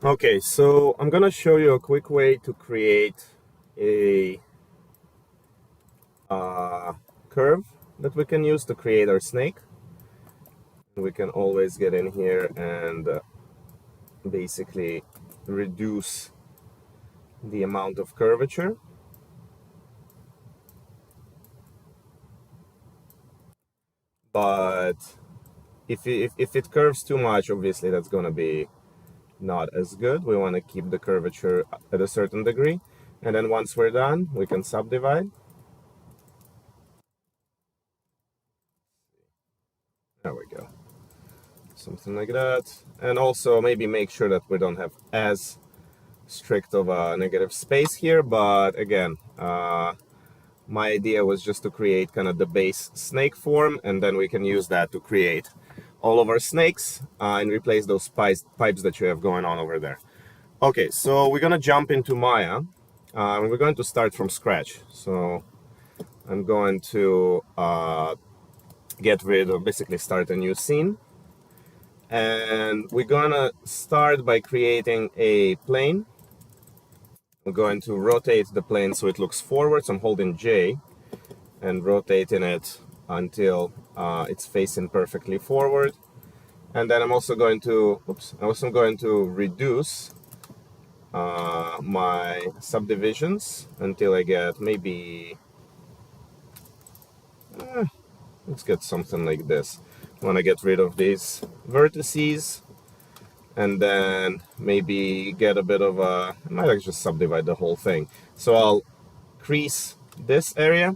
Okay, so I'm gonna show you a quick way to create a curve that we can use to create our snake. We can always get in here and basically reduce the amount of curvature. But if it curves too much, obviously that's gonna be not as good. We want to keep the curvature at a certain degree. And then once we're done, we can subdivide. There we go. Something like that. And also maybe make sure that we don't have as strict of a negative space here. But again, my idea was just to create kind of the base snake form, and then we can use that to create all of our snakes and replace those pipes that you have going on over there. Okay, so we're gonna jump into Maya, and we're going to start from scratch. So I'm going to get rid of, basically start a new scene. And we're gonna start by creating a plane. I'm going to rotate the plane so it looks forward. So I'm holding J and rotating it until it's facing perfectly forward. And then I'm also going to, reduce my subdivisions until I get maybe, let's get something like this. I want to get rid of these vertices and then maybe get a bit of a, I might actually just subdivide the whole thing. So I'll crease this area.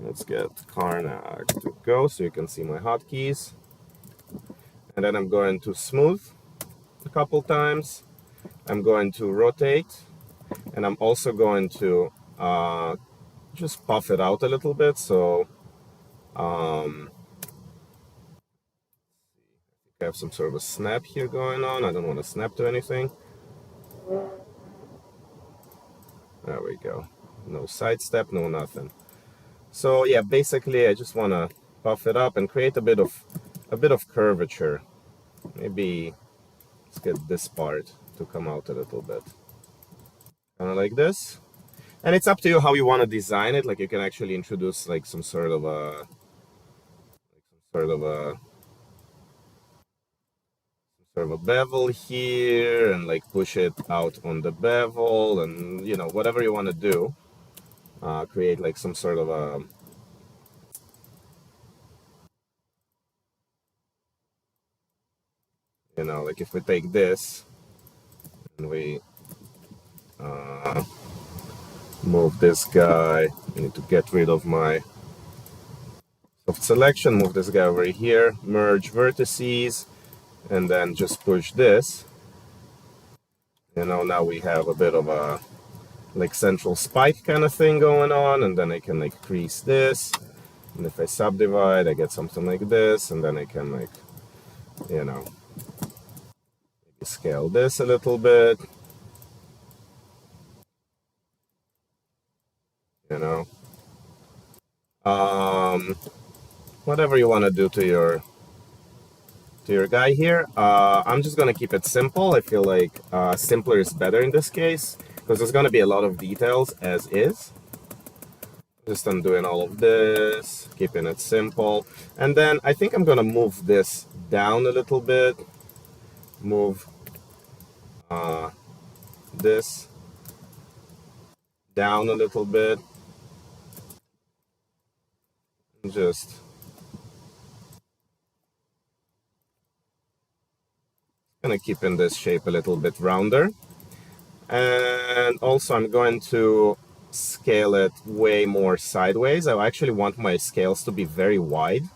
Let's get Karnak to go so you can see my hotkeys. And then I'm going to smooth a couple times. I'm going to rotate, and I'm also going to just puff it out a little bit. So I have some sort of a snap here going on. I don't want to snap to anything. There we go. No sidestep, no nothing. So yeah, basically I just want to puff it up and create a bit of curvature. Maybe let's get this part to come out a little bit. Kind of like this. And it's up to you how you want to design it. Like you can actually introduce like some sort of a bevel here and like push it out on the bevel and whatever you want to do. Create like some sort of a like if we take this and we move this guy, I need to get rid of my soft selection, move this guy over here, merge vertices, and then just push this. Now we have a bit of a like central spike kind of thing going on, and then I can like crease this, and if I subdivide I get something like this, and then I can like maybe scale this a little bit, you know whatever you want to do to your guy here. I'm just gonna keep it simple. I feel like simpler is better in this case because there's gonna be a lot of details as is. Just undoing all of this, keeping it simple. And then I think I'm gonna move this down a little bit, move this down a little bit, and just gonna keep in this shape a little bit rounder. And also I'm going to scale it way more sideways. I actually want my scales to be very wide.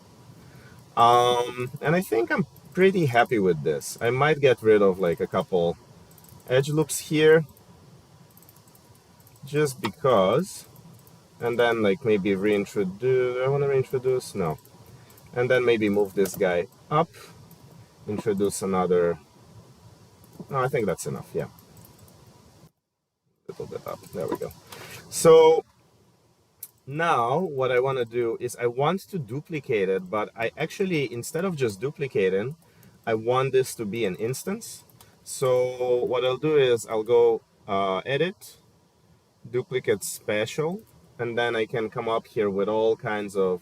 And I think I'm pretty happy with this. I might get rid of like a couple edge loops here just because, and then like maybe reintroduce, I want to reintroduce, no. And then maybe move this guy up, introduce another, no, I think that's enough, yeah. A little bit up, there we go. So now what I want to do is I want to duplicate it, but I actually, instead of just duplicating, I want this to be an instance. So what I'll do is I'll go edit, duplicate special, and then I can come up here with all kinds of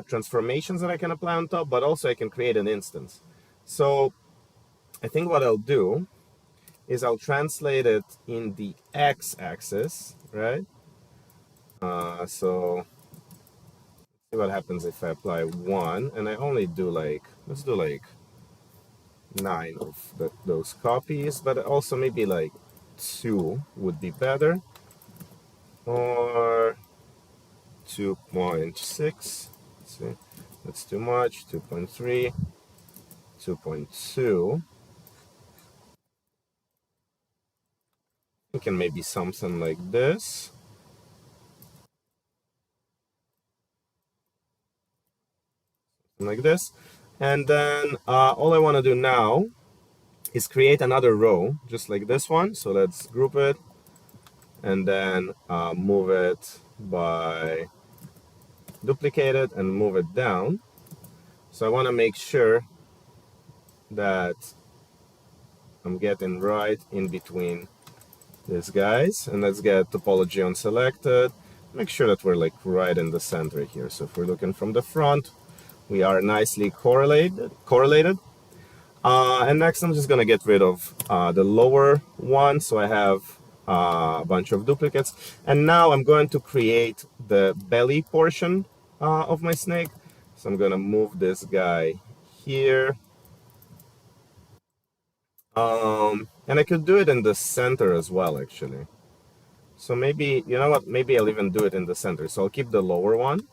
transformations that I can apply on top, but also I can create an instance. So I think what I'll do is I'll translate it in the x-axis, right? So see what happens if I apply 1, and I only do like, let's do like 9 of those copies, but also maybe like 2 would be better, or 2.6. See, that's too much. 2.3, 2.2. We can maybe something like this. Like this. And then all I want to do now is create another row, just like this one. So let's group it and then move it by duplicate it and move it down. So I want to make sure that I'm getting right in between these guys. And let's get topology on selected. Make sure that we're like right in the center here. So if we're looking from the front, we are nicely correlated. And next I'm just gonna get rid of the lower one, so I have a bunch of duplicates. And now I'm going to create the belly portion of my snake. So I'm gonna move this guy here. And I could do it in the center as well, actually. So maybe, you know what, maybe I'll even do it in the center. So I'll keep the lower one.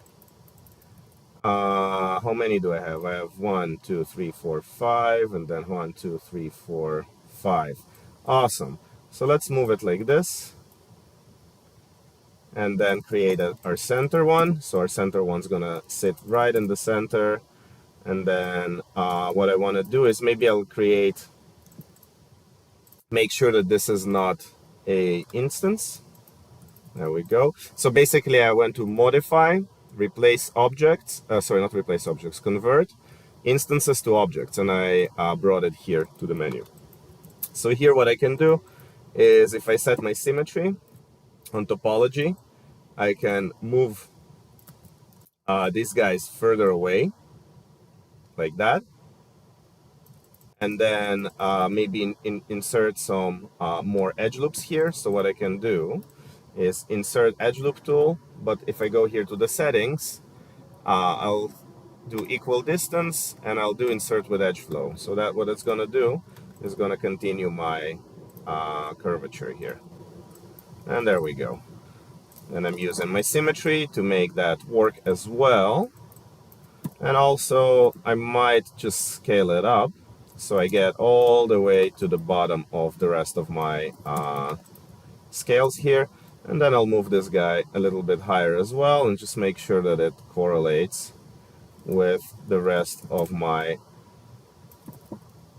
How many do I have? I have 1, 2, 3, 4, 5, and then 1, 2, 3, 4, 5. Awesome. So let's move it like this, and then create our center one. So our center one's gonna sit right in the center. And then what I want to do is maybe I'll make sure that this is not a instance. There we go. So basically I went to modify, replace objects, not replace objects, convert instances to objects, and I brought it here to the menu. So here what I can do is if I set my symmetry on topology, I can move these guys further away, like that, and then maybe insert some more edge loops here. So what I can do is insert edge loop tool, but if I go here to the settings, I'll do equal distance and I'll do insert with edge flow. So that what it's gonna do is gonna continue my curvature here. And there we go. And I'm using my symmetry to make that work as well. And also I might just scale it up so I get all the way to the bottom of the rest of my scales here. And then I'll move this guy a little bit higher as well and just make sure that it correlates with the rest of my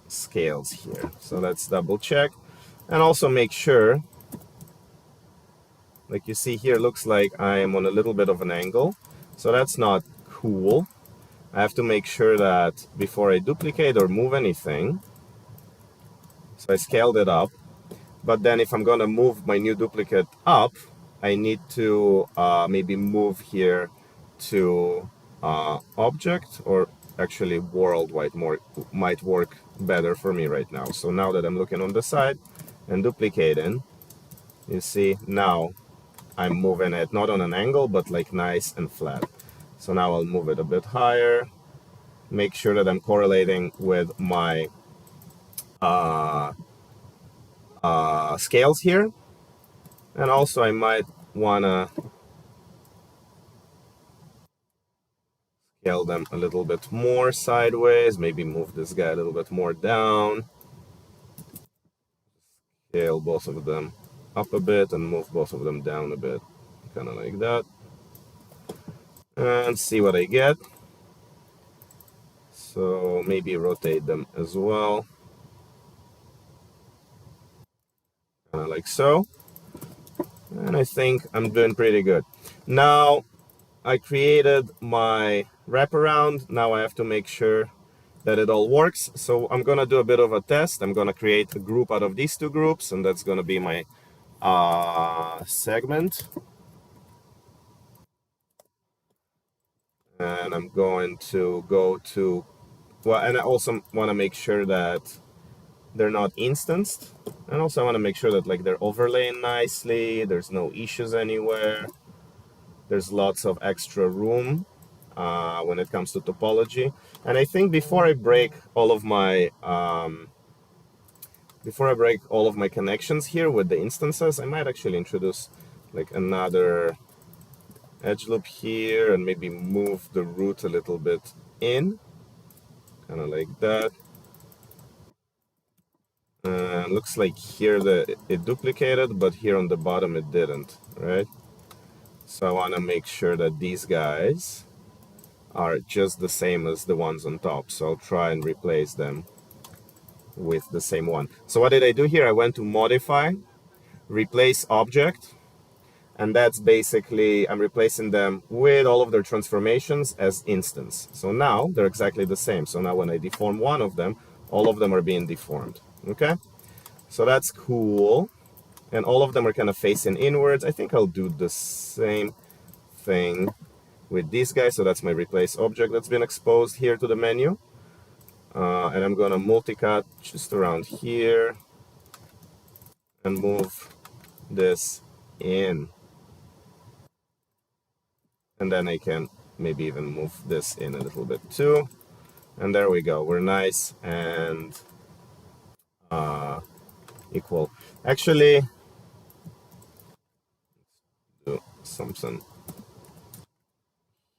scales here. So let's double check and also make sure, like you see here, looks like I am on a little bit of an angle. So that's not cool. I have to make sure that before I duplicate or move anything, so I scaled it up. But then if I'm gonna move my new duplicate up, I need to maybe move here to object, or actually world might work better for me right now. So now that I'm looking on the side and duplicating, you see now I'm moving it not on an angle, but like nice and flat. So now I'll move it a bit higher, make sure that I'm correlating with my scales here. And also I might wanna scale them a little bit more sideways, maybe move this guy a little bit more down. Scale both of them up a bit and move both of them down a bit, kind of like that. And see what I get. So maybe rotate them as well, kind of like so. And I think I'm doing pretty good. Now I created my wraparound. Now I have to make sure that it all works. So I'm gonna do a bit of a test. I'm gonna create a group out of these two groups, and that's gonna be my segment. And I'm going to go to, well, and I also want to make sure that they're not instanced. And also I want to make sure that like they're overlaying nicely, there's no issues anywhere, there's lots of extra room when it comes to topology. And I think before I break all of my connections here with the instances, I might actually introduce like another edge loop here and maybe move the root a little bit in, kind of like that. Looks like here that it duplicated, but here on the bottom it didn't, right? So I want to make sure that these guys are just the same as the ones on top. So I'll try and replace them with the same one. So what did I do here? I went to modify, replace object, and that's basically, I'm replacing them with all of their transformations as instance. So now they're exactly the same. So now when I deform one of them, all of them are being deformed, okay? So that's cool. And all of them are kind of facing inwards. I think I'll do the same thing with these guys. So that's my replace object that's been exposed here to the menu. And I'm gonna multicut just around here and move this in. And then I can maybe even move this in a little bit too. And there we go. We're nice and equal. Actually, do something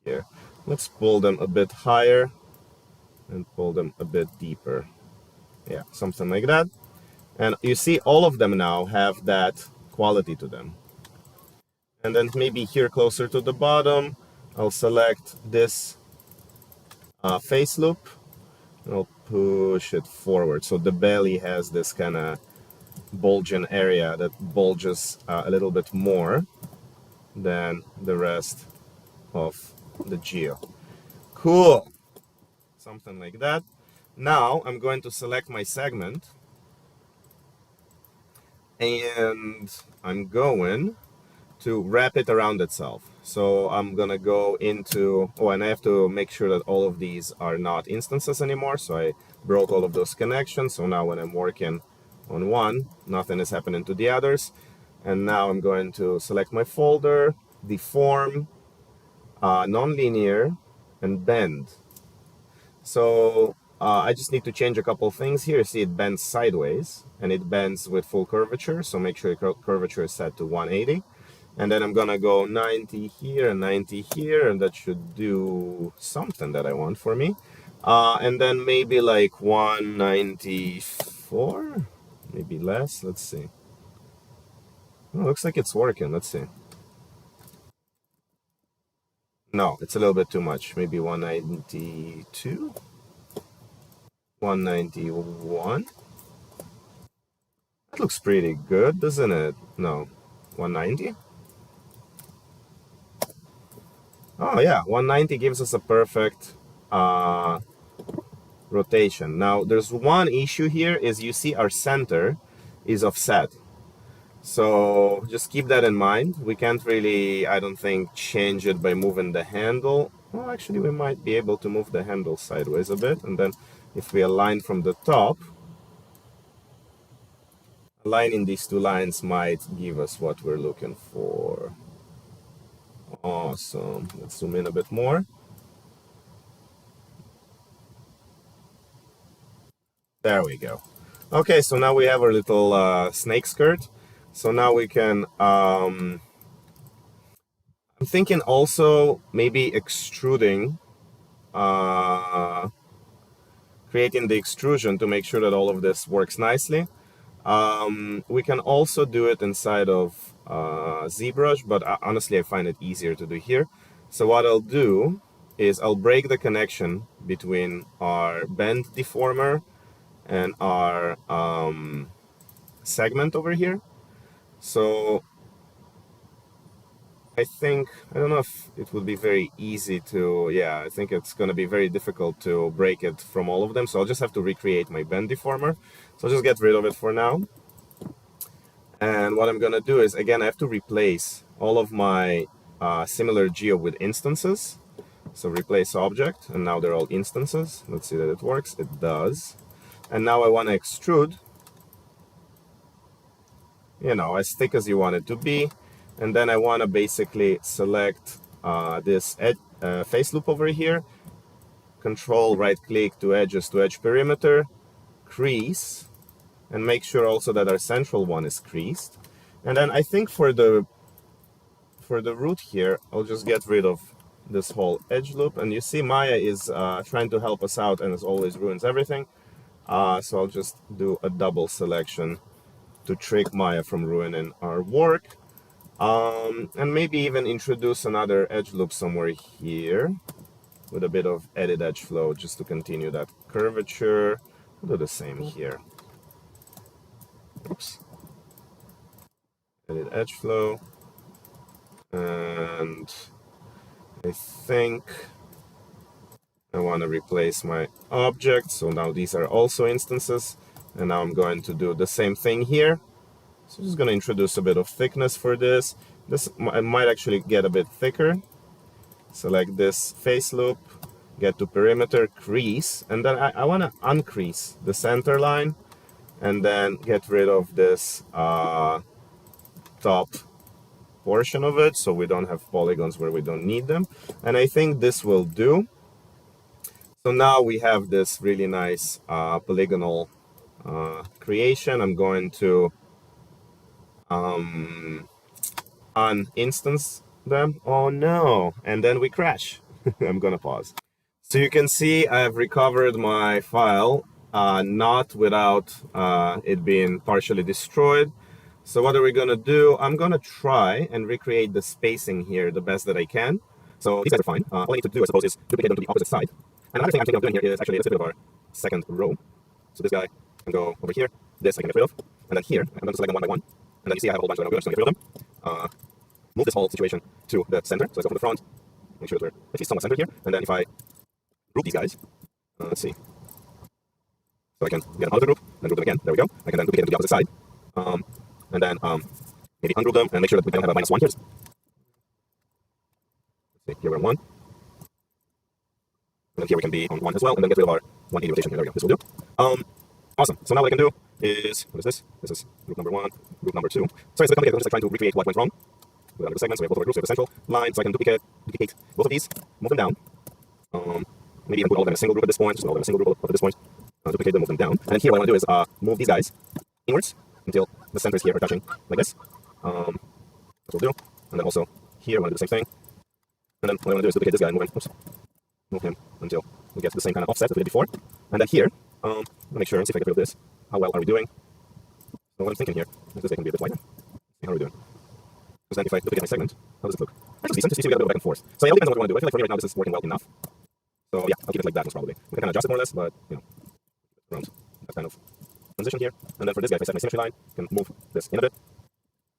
here. Let's pull them a bit higher and pull them a bit deeper. Yeah, something like that. And you see all of them now have that quality to them. And then maybe here closer to the bottom, I'll select this face loop and I'll push it forward. So the belly has this kind of bulging area that bulges a little bit more than the rest of the geo. Cool. Something like that. Now I'm going to select my segment and I'm going to wrap it around itself. So I'm gonna go into, oh, and I have to make sure that all of these are not instances anymore. So I broke all of those connections. So now when I'm working on one, nothing is happening to the others. And now I'm going to select my folder, deform, nonlinear, and bend. So I just need to change a couple things here. See, it bends sideways and it bends with full curvature. So make sure your curvature is set to 180. And then I'm gonna go 90 here and 90 here, and that should do something that I want for me. And then maybe like 194, maybe less. Let's see. Oh, looks like it's working. Let's see. No, it's a little bit too much. Maybe 192, 191. That looks pretty good, doesn't it? No, 190. Oh yeah, 190 gives us a perfect rotation. Now there's one issue here is you see our center is offset. So just keep that in mind. We can't really, I don't think, change it by moving the handle. Well, actually we might be able to move the handle sideways a bit, and then if we align from the top, aligning these two lines might give us what we're looking for. Awesome. Let's zoom in a bit more. There we go. Okay, so now we have our little snake skirt. So now we can, I'm thinking also maybe extruding, creating the extrusion to make sure that all of this works nicely. We can also do it inside of ZBrush, but honestly I find it easier to do here. So what I'll do is I'll break the connection between our bend deformer and our segment over here. So I think, I don't know if it would be very easy to, yeah, I think it's going to be very difficult to break it from all of them. So I'll just have to recreate my bend deformer. So I'll just get rid of it for now. And what I'm going to do is, again, I have to replace all of my similar geo with instances. So replace object, and now they're all instances. Let's see that it works. It does. And now I want to extrude, you know, as thick as you want it to be. And then I want to basically select this face loop over here. Control right click to edges to edge perimeter, crease, and make sure also that our central one is creased. And then I think for the root here, I'll just get rid of this whole edge loop. And you see Maya is trying to help us out and as always ruins everything. So I'll just do a double selection to trick Maya from ruining our work. And maybe even introduce another edge loop somewhere here with a bit of edit edge flow just to continue that curvature. We'll do the same here. Oops. Edit edge flow. And I think I want to replace my object. So now these are also instances. And now I'm going to do the same thing here. So I'm just going to introduce a bit of thickness for this. This might actually get a bit thicker. Select this face loop, get to perimeter, crease, and then I want to uncrease the center line and then get rid of this top portion of it so we don't have polygons where we don't need them. And I think this will do. So now we have this really nice polygonal creation. I'm going to uninstance them. Oh no, and then we crash. I'm gonna pause. So you can see I've recovered my file, not without it being partially destroyed. So what are we gonna do? I'm gonna try and recreate the spacing here the best that I can. So these guys are fine. All I need to do, I suppose, is duplicate them to the opposite side. And another thing I'm thinking of doing here is actually it's a bit of our second row. So this guy can go over here. This I can get rid of. And then here, I'm going to select them one by one. And then you see I have a whole bunch that I'm going to get rid of them. Move this whole situation to the center. So let's go from the front. Make sure that we're at least somewhat centered here. And then if I group these guys, let's see. So I can get them out of the group, then group them again. There we go. I can then duplicate them to the opposite side. And then maybe ungroup them and make sure that we don't have a -1 here. Let's see, here we're on 1. And then here we can be on 1 as well, and then get rid of our 180 rotation here. There we go. This will do. Awesome. So now what I can do is, what is this? This is group number 1, group number 2. Sorry, it's a bit complicated. I'm just trying to recreate what went wrong. With the segments, so we have both of our groups, we have the central line, so I can duplicate both of these, move them down. Maybe even put all of them in a single group at this point, just all of them in a single group up at this point. Duplicate them, move them down. And here what I want to do is move these guys inwards until the centers here are touching like this. That's what we'll do. And then also here I want to do the same thing. And then what I want to do is duplicate this guy and move him until we get to the same kind of offset that we did before. And then here, make sure and see if I can get rid of this. How well are we doing? So what I'm thinking here is this guy can be a bit wider. See how are we doing? Because then if I duplicate my segment, how does it look? That's decent. You see we got a bit of back and forth. So it all depends on what we want to do. I feel like for me right now this is working well enough. So yeah, I'll keep it like that most probably. We can kind of adjust it more or less, but you know, around that kind of transition here. And then for this guy, if I set my symmetry line, I can move this in a bit.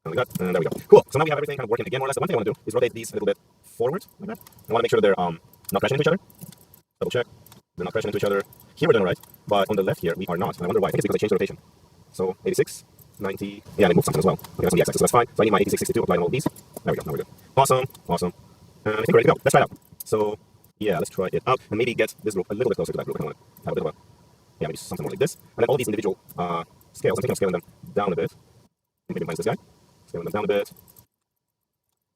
Like that, and there we go. Cool. So now we have everything kind of working again more or less. The one thing I want to do is rotate these a little bit forward like that. I want to make sure that they're not crashing into each other. Double check. They're not crashing into each other. Here we're doing right, but on the left here we are not. And I wonder why. I think it's because I changed the rotation. So 86, 90. Yeah, and I moved something as well. Okay, that's on the x-axis, so that's fine. So I need my 86, 62, apply on all these. There we go. Now we're good. Awesome. Awesome. And I think we're ready to go. Let's try it out. So yeah, let's try it out and maybe get this group a little bit closer to that group. I want to have a bit of a, yeah, maybe something more like this. And then all these individual scales, I'm thinking of scaling them down a bit. Maybe minus this guy. Scaling them down a bit.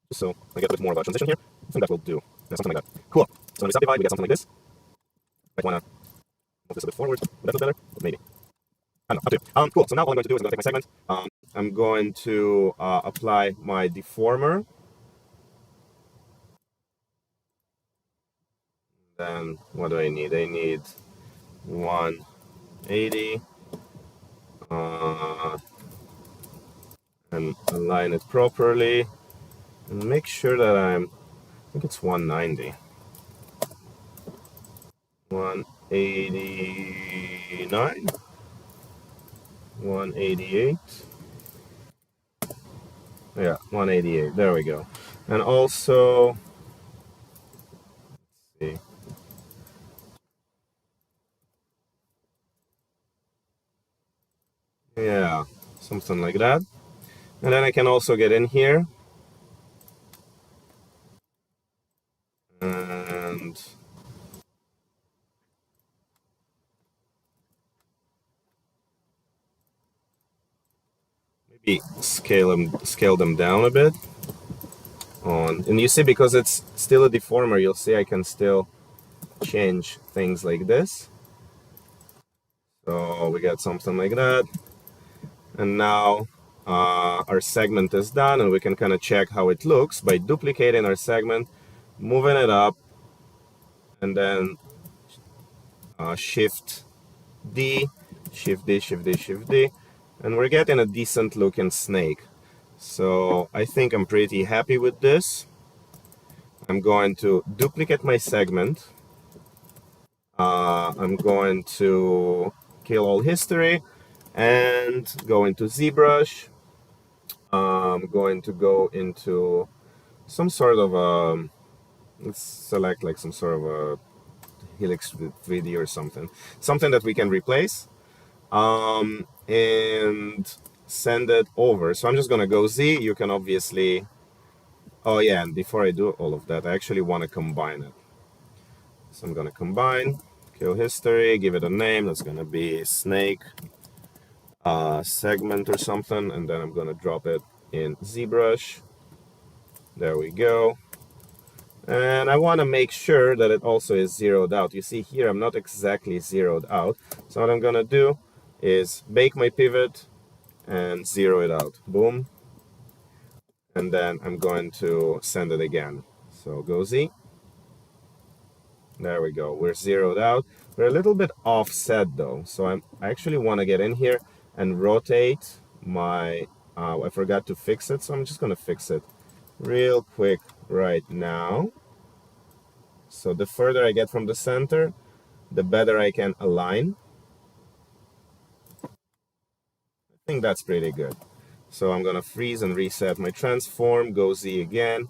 Just so I get a bit more of a transition here. I think that will do. Yeah, something like that. Cool. So when we subdivide, we get something like this. I want to move this a bit forward. Would that look better? Maybe. I don't know. Up to you. Cool. So now all I'm going to do is I'm going to take my segment. I'm going to apply my deformer. Then what do I need? I need 180. And align it properly. And make sure that I think it's 190. 189. 188. Yeah, 188. There we go. And also, let's see. Yeah, something like that. And then I can also get in here and maybe scale them down a bit. And you see, because it's still a deformer, you'll see I can still change things like this. So we got something like that. And now our segment is done, and we can kind of check how it looks by duplicating our segment, moving it up, and then Shift D, Shift D, Shift D, Shift D, and we're getting a decent looking snake. So I think I'm pretty happy with this. I'm going to duplicate my segment. I'm going to kill all history and go into ZBrush. I'm going to go into some sort of let's select like some sort of a helix 3D or something that we can replace, and send it over. So I'm just gonna go Z. You can obviously, oh yeah, and before I do all of that, I actually want to combine it. So I'm gonna combine, kill history, give it a name. That's gonna be snake segment or something, and then I'm gonna drop it in ZBrush. There we go. And I want to make sure that it also is zeroed out. You see here, I'm not exactly zeroed out. So what I'm going to do is bake my pivot and zero it out. Boom. And then I'm going to send it again. So go Z. There we go. We're zeroed out. We're a little bit offset though. So I actually want to get in here and rotate my, I forgot to fix it. So I'm just going to fix it real quick right now. So the further I get from the center, the better I can align. I think that's pretty good. So I'm gonna freeze and reset my transform, go Z again.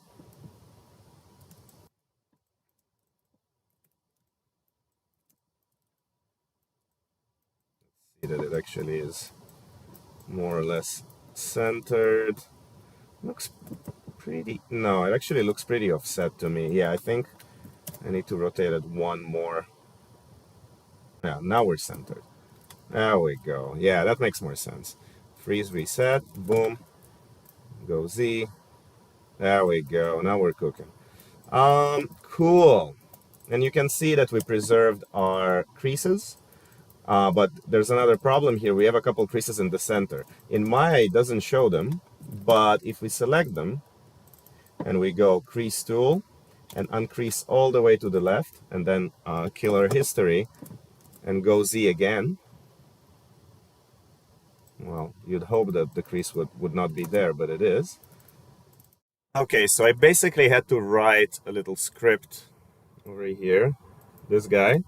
See that it actually is more or less centered. Looks pretty, no, it actually looks pretty offset to me. Yeah, I think I need to rotate it one more. Yeah, now we're centered. There we go. Yeah, that makes more sense. Freeze, reset, boom, go Z. There we go. Now we're cooking. Cool. And you can see that we preserved our creases, but there's another problem here. We have a couple creases in the center. In Maya, it doesn't show them, but if we select them and we go crease tool and uncrease all the way to the left, and then kill our history and go Z again, well, you'd hope that the crease would not be there, but it is. Okay, so I basically had to write a little script over here, this guy,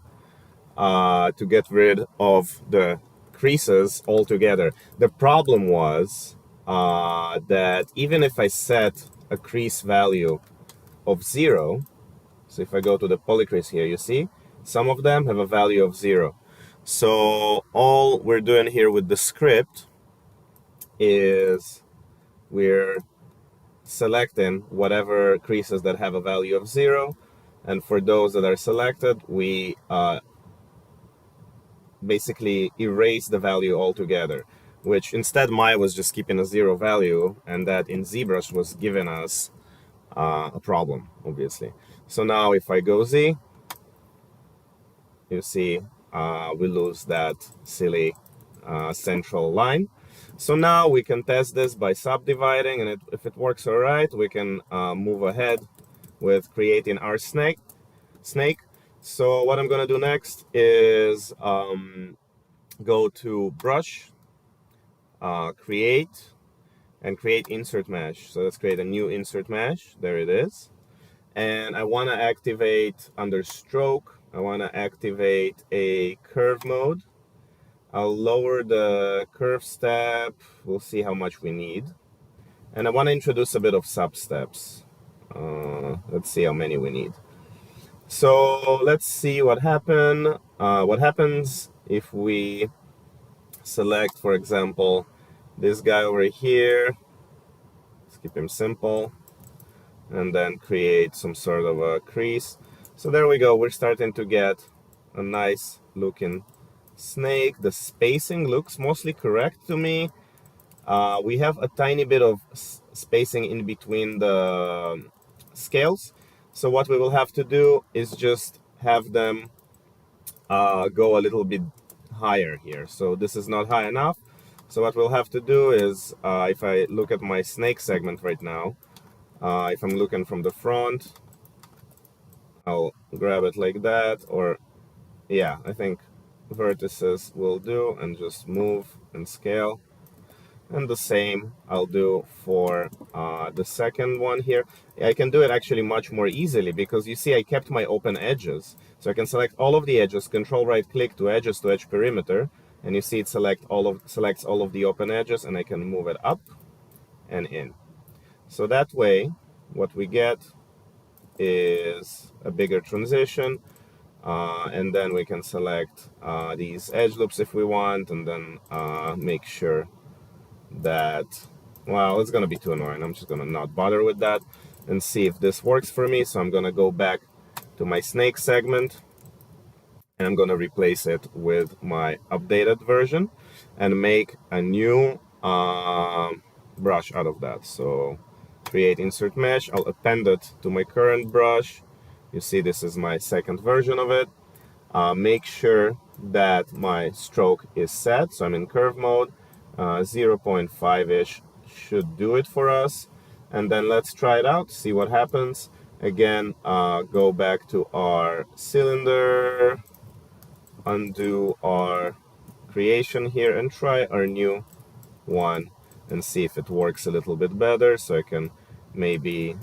to get rid of the creases altogether. The problem was that even if I set a crease value of 0, so if I go to the polycrease here, you see, some of them have a value of 0. So all we're doing here with the script is we're selecting whatever creases that have a value of 0, and for those that are selected, we basically erase the value altogether, which instead Maya was just keeping a 0 value, and that in ZBrush was giving us a problem, obviously. So now if I go Z, you see we lose that silly central line. So now we can test this by subdividing, and if it works all right, we can move ahead with creating our snake. So what I'm gonna do next is go to brush, create, and create insert mesh. So let's create a new insert mesh. There it is. And I want to activate under stroke, I want to activate a curve mode. I'll lower the curve step. We'll see how much we need. And I want to introduce a bit of sub steps. Let's see how many we need. So let's see what happens if we select, for example, this guy over here. Let's keep him simple, and then create some sort of a crease. So there we go. We're starting to get a nice looking snake. The spacing looks mostly correct to me. We have a tiny bit of spacing in between the scales. So what we will have to do is just have them go a little bit higher here. So this is not high enough. So what we'll have to do is, if I look at my snake segment right now, if I'm looking from the front, I'll grab it like that, or yeah, I think vertices will do, and just move and scale. And the same I'll do for the second one here. I can do it actually much more easily because you see I kept my open edges. So I can select all of the edges, control right click to edges to edge perimeter, and you see it selects all of the open edges, and I can move it up and in. So that way what we get is a bigger transition, and then we can select these edge loops if we want, and then make sure that, well, it's gonna be too annoying. I'm just gonna not bother with that and see if this works for me. So I'm gonna go back to my snake segment, and I'm gonna replace it with my updated version and make a new brush out of that. So create insert mesh, I'll append it to my current brush. You see this is my second version of it. Make sure that my stroke is set, so I'm in curve mode. 0.5-ish should do it for us. And then let's try it out, see what happens. Again, go back to our cylinder, undo our creation here, and try our new one and see if it works a little bit better. So I can maybe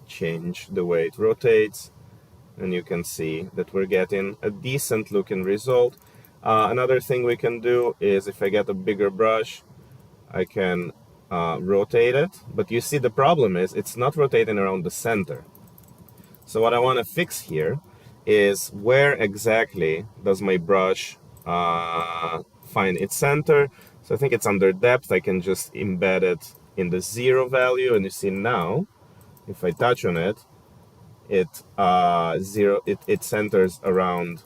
change the way it rotates, and you can see that we're getting a decent looking result. Another thing we can do is, if I get a bigger brush, I can rotate it, but you see the problem is it's not rotating around the center. So what I want to fix here is, where exactly does my brush find its center? So I think it's under depth. I can just embed it in the 0 value, and you see now if I touch on it, it centers around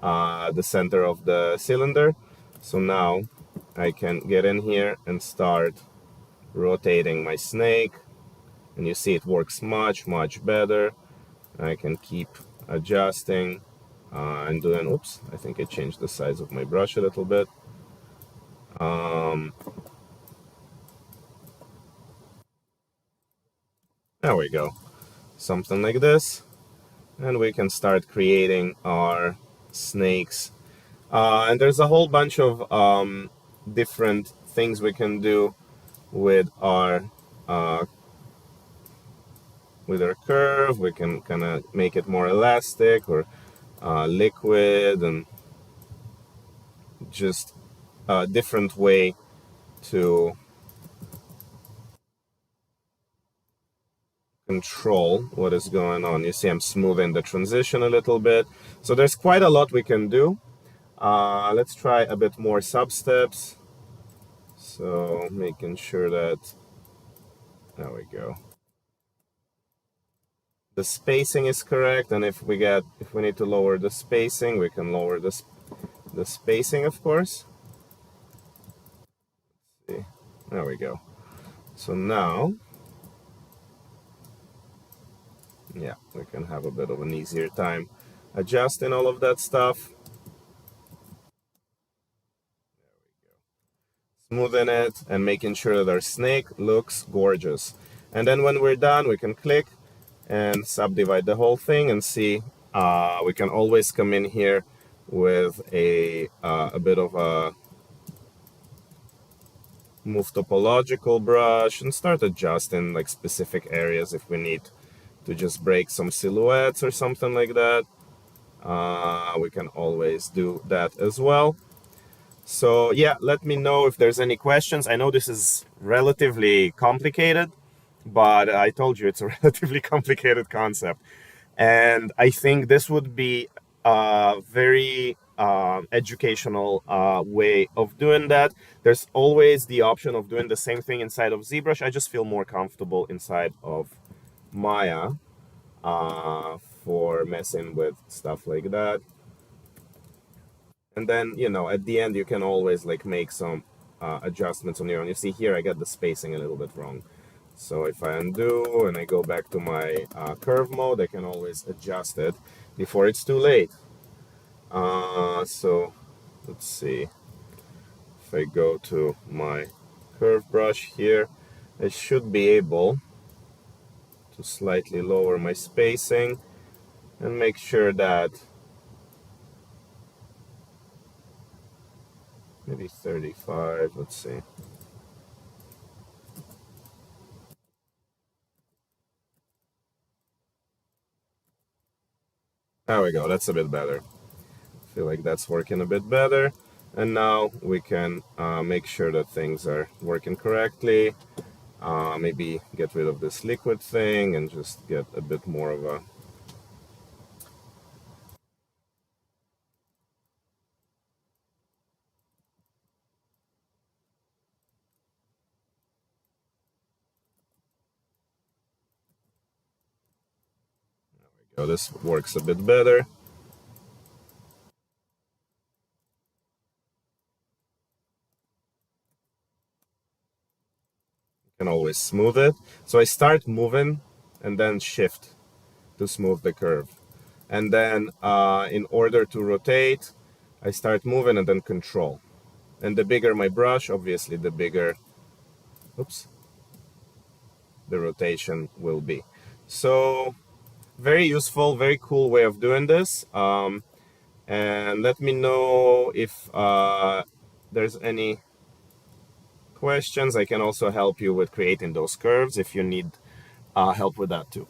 the center of the cylinder. So now I can get in here and start rotating my snake, and you see it works much better. I can keep adjusting and doing, oops, I think I changed the size of my brush a little bit. There we go, something like this, and we can start creating our snakes. And there's a whole bunch of different things we can do with our curve. We can kind of make it more elastic or liquid, and just a different way to control what is going on. You see I'm smoothing the transition a little bit. So there's quite a lot we can do. Let's try a bit more sub-steps. So making sure that, there we go, the spacing is correct, and if we need to lower the spacing, we can lower the spacing, of course. Let's see. There we go. So now, yeah, we can have a bit of an easier time adjusting all of that stuff. Smoothing it and making sure that our snake looks gorgeous. And then when we're done, we can click and subdivide the whole thing and see. We can always come in here with a bit of a move topological brush and start adjusting like specific areas if we need to just break some silhouettes or something like that. We can always do that as well. So yeah, let me know if there's any questions. I know this is relatively complicated, but I told you it's a relatively complicated concept. And I think this would be a very educational way of doing that. There's always the option of doing the same thing inside of ZBrush. I just feel more comfortable inside of Maya for messing with stuff like that. And then, you know, at the end, you can always like make some adjustments on your own. You see here, I got the spacing a little bit wrong. So if I undo and I go back to my curve mode, I can always adjust it before it's too late. So let's see. If I go to my curve brush here, I should be able to slightly lower my spacing and make sure that maybe 35, let's see. There we go, that's a bit better. I feel like that's working a bit better. And now we can make sure that things are working correctly. Maybe get rid of this liquid thing and just get a bit more of a this works a bit better. You can always smooth it. So I start moving and then shift to smooth the curve. And then in order to rotate, I start moving and then control. And the bigger my brush, obviously the bigger, oops, the rotation will be. So very useful, very cool way of doing this. And let me know if there's any questions. I can also help you with creating those curves if you need help with that too.